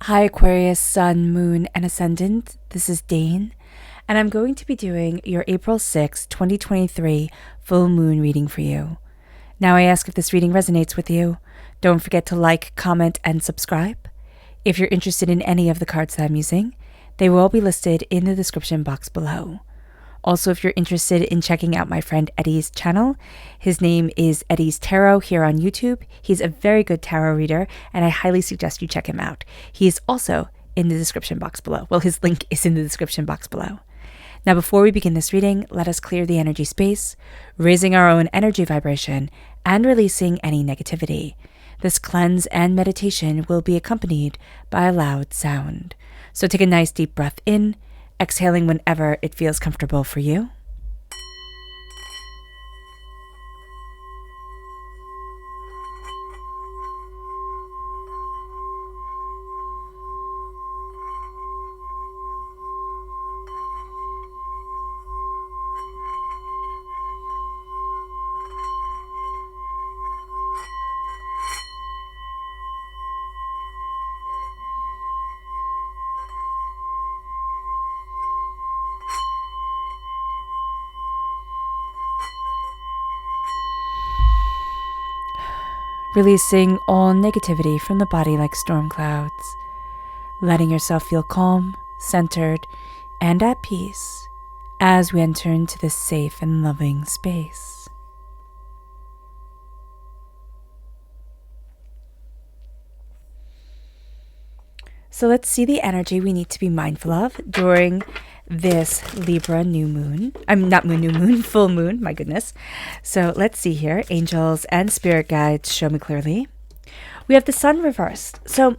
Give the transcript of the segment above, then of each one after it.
Hi Aquarius, Sun, Moon, and Ascendant. This is Dane, and I'm going to be doing your April 6, 2023 full moon reading for you. Now I ask if this reading resonates with you. Don't forget to like, comment, and subscribe. If you're interested in any of the cards that I'm using, they will all be listed in the description box below. Also, if you're interested in checking out my friend Eddie's channel, his name is Eddie's Tarot here on YouTube. He's a very good tarot reader, and I highly suggest you check him out. He is also in the description box below. Well, his link is in the description box below. Now, before we begin this reading, let us clear the energy space, raising our own energy vibration and releasing any negativity. This cleanse and meditation will be accompanied by a loud sound. So take a nice deep breath in, exhaling whenever it feels comfortable for you. Releasing all negativity from the body like storm clouds, letting yourself feel calm, centered, and at peace as we enter into this safe and loving space. So let's see the energy we need to be mindful of during this Libra new moon. Full moon, my goodness. So let's see here. Angels and spirit guides show me clearly. We have the sun reversed. So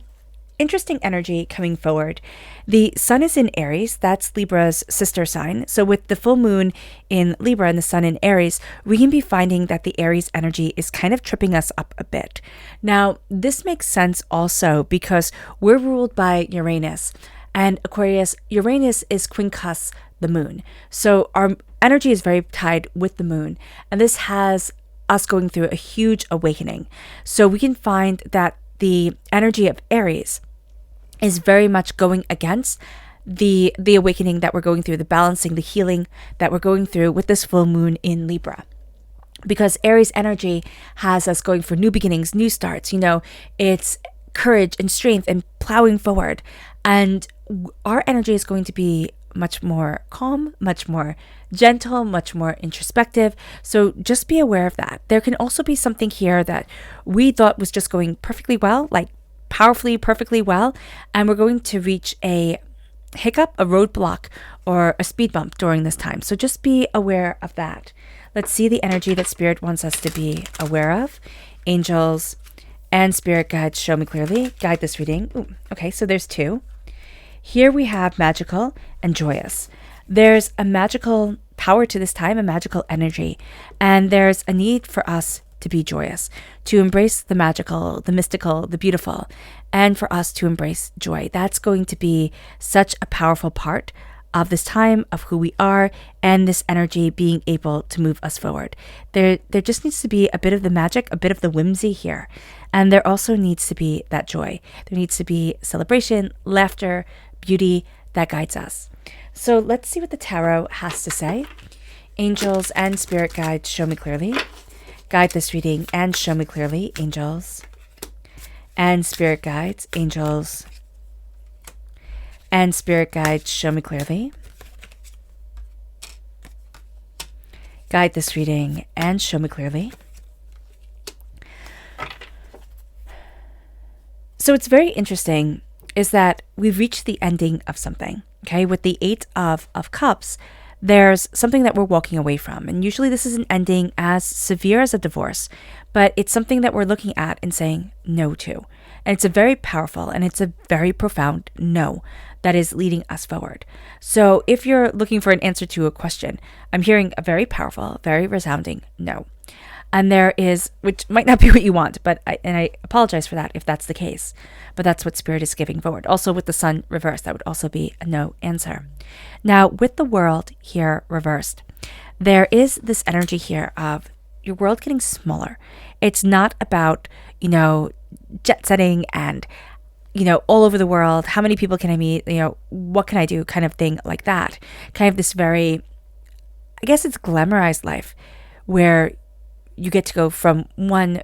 interesting energy coming forward. The sun is in Aries. That's Libra's sister sign. So with the full moon in Libra and the sun in Aries, we can be finding that the Aries energy is kind of tripping us up a bit. Now, this makes sense also because we're ruled by Uranus. And Aquarius, Uranus is quincus the moon. So our energy is very tied with the moon. And this has us going through a huge awakening. So we can find that the energy of Aries is very much going against the awakening that we're going through, the balancing, the healing that we're going through with this full moon in Libra. Because Aries energy has us going for new beginnings, new starts. It's courage and strength and plowing forward. And our energy is going to be much more calm, much more gentle, much more introspective. So just be aware of that. There can also be something here that we thought was just going perfectly well, like powerfully, perfectly well, and we're going to reach a hiccup, a roadblock, or a speed bump during this time. So just be aware of that. Let's see the energy that Spirit wants us to be aware of. Angels and spirit guides show me clearly. Guide this reading. Ooh, okay, so there's two. Here we have magical and joyous. There's a magical power to this time, a magical energy, and there's a need for us to be joyous, to embrace the magical, the mystical, the beautiful, and for us to embrace joy. That's going to be such a powerful part of this time, of who we are, and this energy being able to move us forward. There just needs to be a bit of the magic, a bit of the whimsy here. And there also needs to be that joy. There needs to be celebration, laughter, beauty that guides us. So let's see what the tarot has to say. Angels and spirit guides show me clearly. Guide this reading and show me clearly. Angels and spirit guides. Angels and spirit guides show me clearly. Guide this reading and show me clearly. So it's very interesting is that we've reached the ending of something, okay? With the Eight of Cups, there's something that we're walking away from. And usually this is an ending as severe as a divorce, but it's something that we're looking at and saying no to. And it's a very powerful and it's a very profound no that is leading us forward. So if you're looking for an answer to a question, I'm hearing a very powerful, very resounding no. And there is, which might not be what you want, but I apologize for that if that's the case. But that's what Spirit is giving forward. Also with the sun reversed, that would also be a no answer. Now with the world here reversed, there is this energy here of your world getting smaller. It's not about, jet setting and all over the world. How many people can I meet? What can I do? Kind of thing like that. Kind of this very, I guess it's glamorized life where you get to go from one,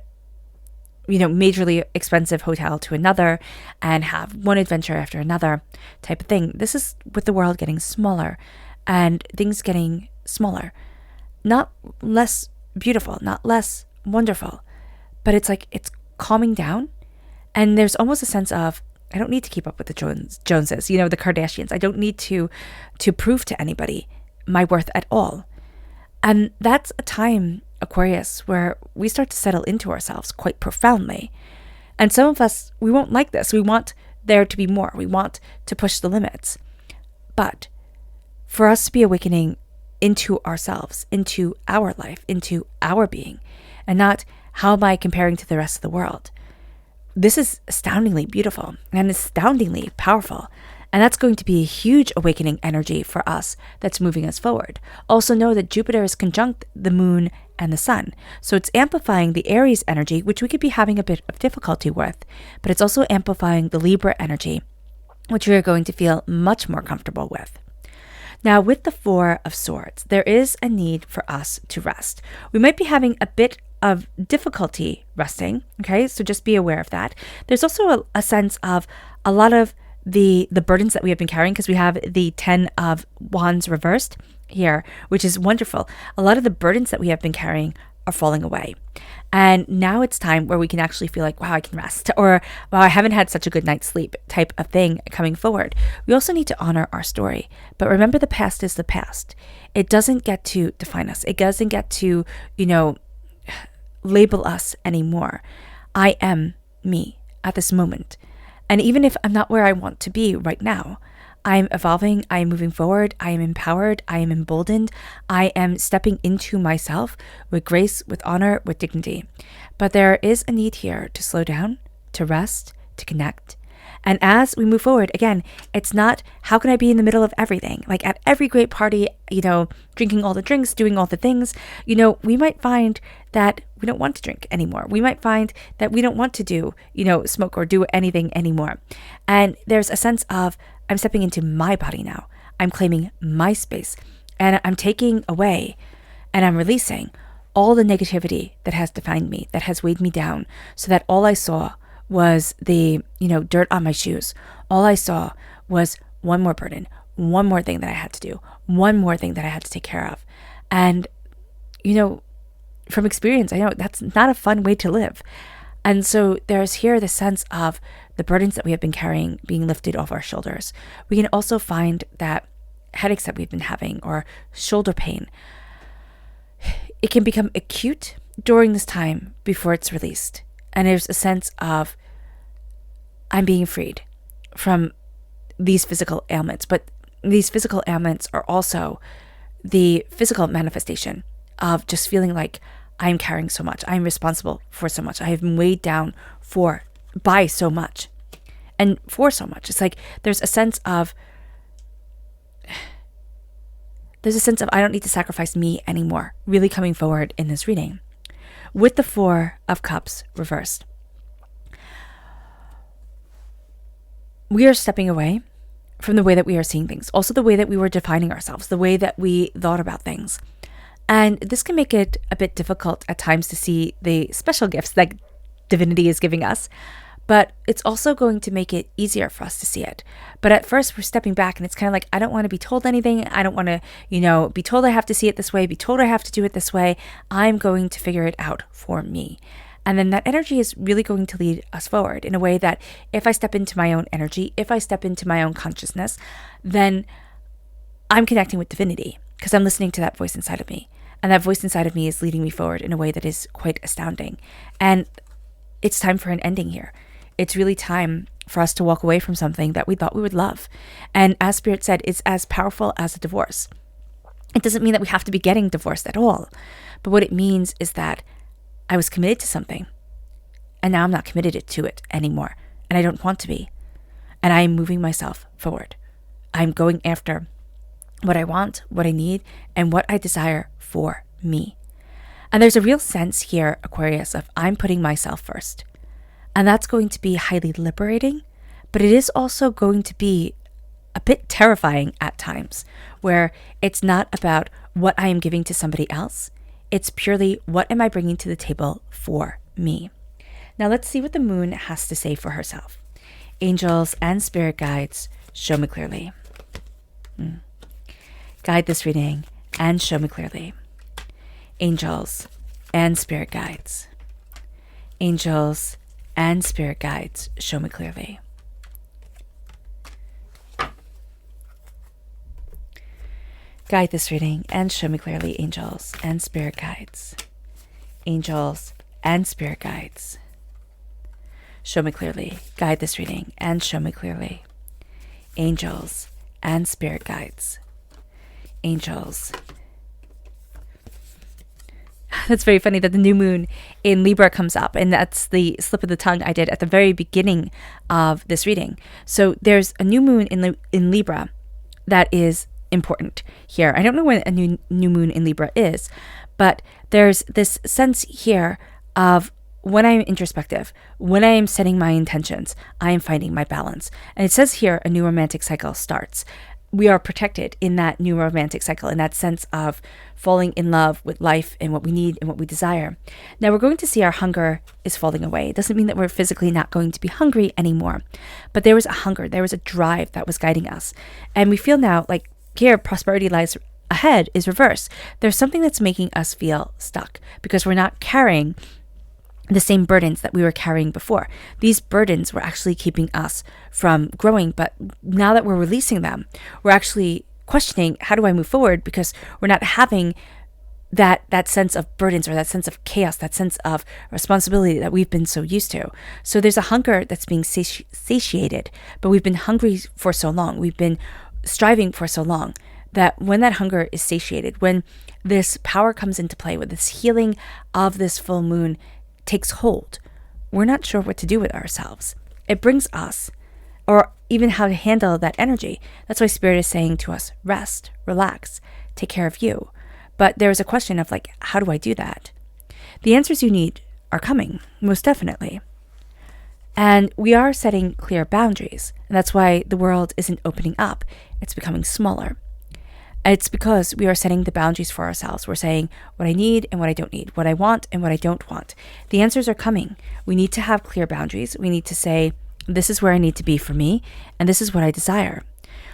majorly expensive hotel to another and have one adventure after another type of thing. This is with the world getting smaller and things getting smaller. Not less beautiful, not less wonderful, but it's like it's calming down. And there's almost a sense of, I don't need to keep up with the Joneses, the Kardashians. I don't need to prove to anybody my worth at all. And that's a time, Aquarius, where we start to settle into ourselves quite profoundly. And some of us, we won't like this. We want there to be more. We want to push the limits. But for us to be awakening into ourselves, into our life, into our being, and not how am I comparing to the rest of the world, this is astoundingly beautiful and astoundingly powerful. And that's going to be a huge awakening energy for us that's moving us forward. Also know that Jupiter is conjunct the moon and the sun. So it's amplifying the Aries energy, which we could be having a bit of difficulty with, but it's also amplifying the Libra energy, which we are going to feel much more comfortable with. Now, with the Four of Swords, there is a need for us to rest. We might be having a bit of difficulty resting, okay? So just be aware of that. There's also a sense of a lot of the burdens that we have been carrying, because we have the 10 of Wands reversed here, which is wonderful. A lot of the burdens that we have been carrying are falling away. And now it's time where we can actually feel like, wow, I can rest, or wow, I haven't had such a good night's sleep type of thing coming forward. We also need to honor our story. But remember, the past is the past. It doesn't get to define us. It doesn't get to, label us anymore. I am me at this moment. And even if I'm not where I want to be right now, I am evolving, I am moving forward, I am empowered, I am emboldened, I am stepping into myself with grace, with honor, with dignity. But there is a need here to slow down, to rest, to connect. And as we move forward, again, it's not how can I be in the middle of everything? Like at every great party, drinking all the drinks, doing all the things, we might find that we don't want to drink anymore. We might find that we don't want to do, smoke or do anything anymore. And there's a sense of, I'm stepping into my body now. I'm claiming my space, and I'm taking away and I'm releasing all the negativity that has defined me, that has weighed me down, so that all I saw was the, dirt on my shoes. All I saw was one more burden, one more thing that I had to do, one more thing that I had to take care of. And, from experience, I know that's not a fun way to live. And so there's here the sense of the burdens that we have been carrying being lifted off our shoulders. We can also find that headaches that we've been having or shoulder pain, it can become acute during this time before it's released. And there's a sense of, I'm being freed from these physical ailments. But these physical ailments are also the physical manifestation of just feeling like I'm carrying so much. I'm responsible for so much. I have been weighed down by so much and for so much. It's like there's a sense of I don't need to sacrifice me anymore, really coming forward in this reading. With the Four of Cups reversed, we are stepping away from the way that we are seeing things, also the way that we were defining ourselves, the way that we thought about things. And this can make it a bit difficult at times to see the special gifts that divinity is giving us, but it's also going to make it easier for us to see it. But at first we're stepping back and it's kind of like, I don't want to be told anything. I don't want to, be told I have to see it this way, be told I have to do it this way. I'm going to figure it out for me. And then that energy is really going to lead us forward in a way that if I step into my own energy, if I step into my own consciousness, then I'm connecting with divinity because I'm listening to that voice inside of me. And that voice inside of me is leading me forward in a way that is quite astounding. And it's time for an ending here. It's really time for us to walk away from something that we thought we would love. And as Spirit said, it's as powerful as a divorce. It doesn't mean that we have to be getting divorced at all. But what it means is that I was committed to something, and now I'm not committed to it anymore. And I don't want to be. And I am moving myself forward. I'm going after what I want, what I need, and what I desire for me. And there's a real sense here, Aquarius, of I'm putting myself first. And that's going to be highly liberating, but it is also going to be a bit terrifying at times, where it's not about what I am giving to somebody else. It's purely, what am I bringing to the table for me? Now let's see what the moon has to say for herself. Angels and spirit guides, show me clearly. Guide this reading and show me clearly. Angels and spirit guides. Angels and spirit guides, show me clearly. Guide this reading and show me clearly, angels and spirit guides. Angels and spirit guides, show me clearly. Guide this reading and show me clearly. Angels and spirit guides. Angels. That's very funny that the new moon in Libra comes up, and that's the slip of the tongue I did at the very beginning of this reading. So there's a new moon in Libra that is important here. I don't know when a new moon in Libra is, but there's this sense here of when I'm introspective, when I am setting my intentions, I am finding my balance. And it says here a new romantic cycle starts. We are protected in that new romantic cycle, in that sense of falling in love with life and what we need and what we desire. Now we're going to see our hunger is falling away. It doesn't mean that we're physically not going to be hungry anymore, but there was a hunger, there was a drive that was guiding us. And we feel now like here, prosperity lies ahead is reverse. There's something that's making us feel stuck because we're not carrying the same burdens that we were carrying before. These burdens were actually keeping us from growing, but now that we're releasing them, we're actually questioning, how do I move forward? Because we're not having that sense of burdens or that sense of chaos, that sense of responsibility that we've been so used to. So there's a hunger that's being satiated, but we've been hungry for so long. We've been striving for so long that when that hunger is satiated, when this power comes into play, when this healing of this full moon takes hold, we're not sure what to do with ourselves. It brings us, or even how to handle that energy. That's why Spirit is saying to us, rest, relax, take care of you. But there's a question of like, how do I do that? The answers you need are coming, most definitely. And we are setting clear boundaries. And that's why the world isn't opening up. It's becoming smaller. It's because we are setting the boundaries for ourselves. We're saying what I need and what I don't need, what I want and what I don't want. The answers are coming. We need to have clear boundaries. We need to say, this is where I need to be for me, and this is what I desire.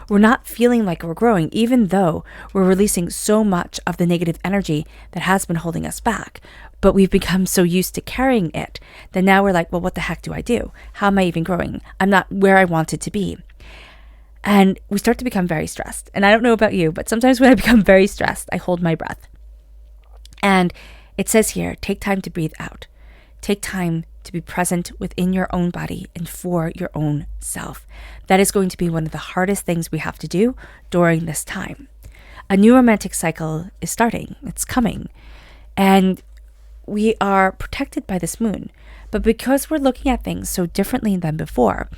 We're not feeling like we're growing, even though we're releasing so much of the negative energy that has been holding us back. But we've become so used to carrying it that now we're like, well, what the heck do I do? How am I even growing? I'm not where I wanted to be. And we start to become very stressed. And I don't know about you, but sometimes when I become very stressed, I hold my breath. And it says here, take time to breathe out. Take time to be present within your own body and for your own self. That is going to be one of the hardest things we have to do during this time. A new romantic cycle is starting. It's coming. And we are protected by this moon. But because we're looking at things so differently than before,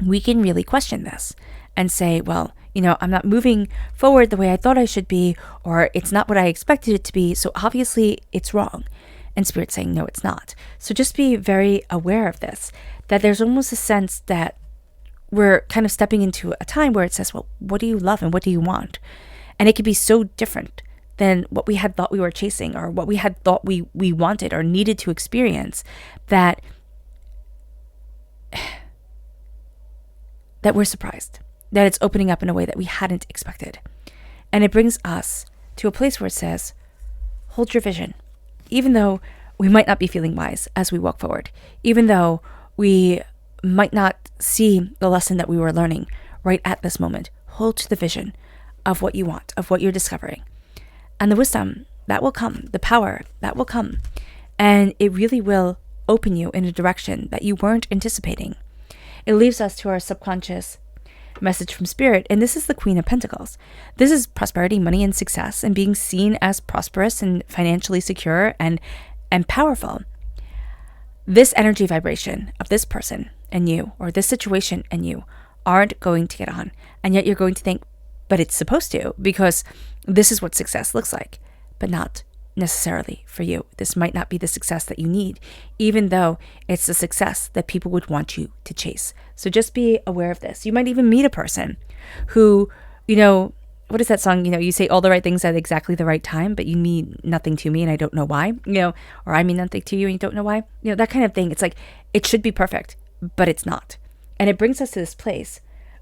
we can really question this and say, well, I'm not moving forward the way I thought I should be, or it's not what I expected it to be, so obviously it's wrong. And Spirit's saying, no, it's not. So just be very aware of this, that there's almost a sense that we're kind of stepping into a time where it says, well, what do you love and what do you want? And it could be so different than what we had thought we were chasing or what we had thought we wanted or needed to experience, that we're surprised, that it's opening up in a way that we hadn't expected. And it brings us to a place where it says, hold your vision. Even though we might not be feeling wise as we walk forward, even though we might not see the lesson that we were learning right at this moment, hold to the vision of what you want, of what you're discovering. And the wisdom, that will come. The power, that will come. And it really will open you in a direction that you weren't anticipating. It leaves us to our subconscious message from Spirit, and this is the Queen of Pentacles. This is prosperity, money, and success, and being seen as prosperous and financially secure and powerful. This energy vibration of this person and you, or this situation and you, aren't going to get on, and yet you're going to think, but it's supposed to, because this is what success looks like, but not necessarily for you. This might not be the success that you need, even though it's the success that people would want you to chase. So just be aware of this. You might even meet a person who, what is that song? You say all the right things at exactly the right time, but you mean nothing to me and I don't know why, or I mean nothing to you and you don't know why, that kind of thing. It's like, it should be perfect, but it's not. And it brings us to this place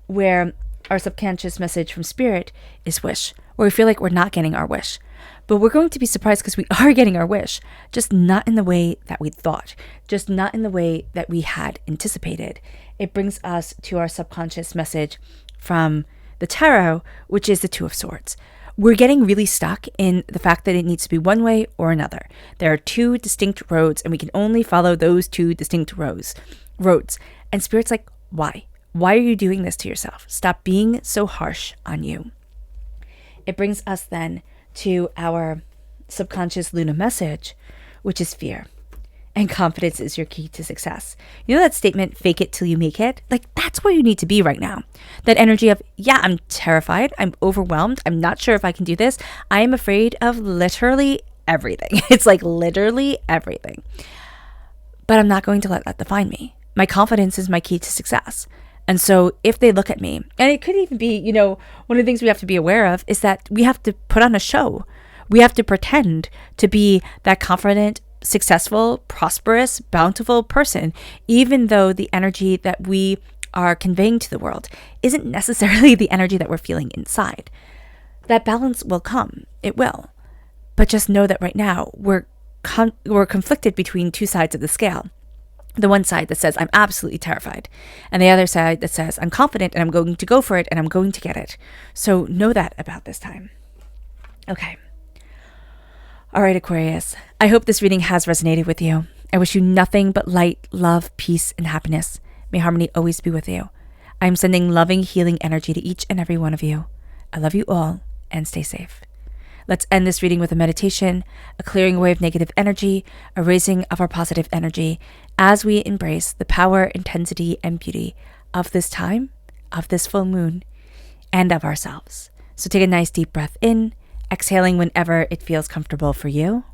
where our subconscious message from spirit is wish, where we feel like we're not getting our wish. But we're going to be surprised because we are getting our wish, just not in the way that we thought, just not in the way that we had anticipated. It brings us to our subconscious message from the tarot, which is the Two of Swords. We're getting really stuck in the fact that it needs to be one way or another. There are two distinct roads, and we can only follow those two distinct roads. And Spirit's like, why? Why are you doing this to yourself? Stop being so harsh on you. It brings us then to our subconscious Luna message, which is fear. And confidence is your key to success. You know that statement, fake it till you make it? Like, that's where you need to be right now. That energy of, yeah, I'm terrified. I'm overwhelmed. I'm not sure if I can do this. I am afraid of literally everything. It's like literally everything. But I'm not going to let that define me. My confidence is my key to success. And so if they look at me, and it could even be, one of the things we have to be aware of is that we have to put on a show. We have to pretend to be that confident, successful, prosperous, bountiful person, even though the energy that we are conveying to the world isn't necessarily the energy that we're feeling inside. That balance will come. It will. But just know that right now we're conflicted between two sides of the scale. The one side that says, I'm absolutely terrified. And the other side that says, I'm confident and I'm going to go for it and I'm going to get it. So know that about this time. Okay. All right, Aquarius. I hope this reading has resonated with you. I wish you nothing but light, love, peace, and happiness. May harmony always be with you. I am sending loving, healing energy to each and every one of you. I love you all and stay safe. Let's end this reading with a meditation, a clearing away of negative energy, a raising of our positive energy as we embrace the power, intensity, and beauty of this time, of this full moon, and of ourselves. So take a nice deep breath in, exhaling whenever it feels comfortable for you.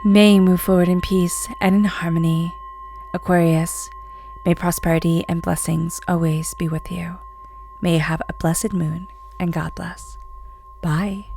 May you move forward in peace and in harmony. Aquarius, may prosperity and blessings always be with you. May you have a blessed moon, and God bless. Bye.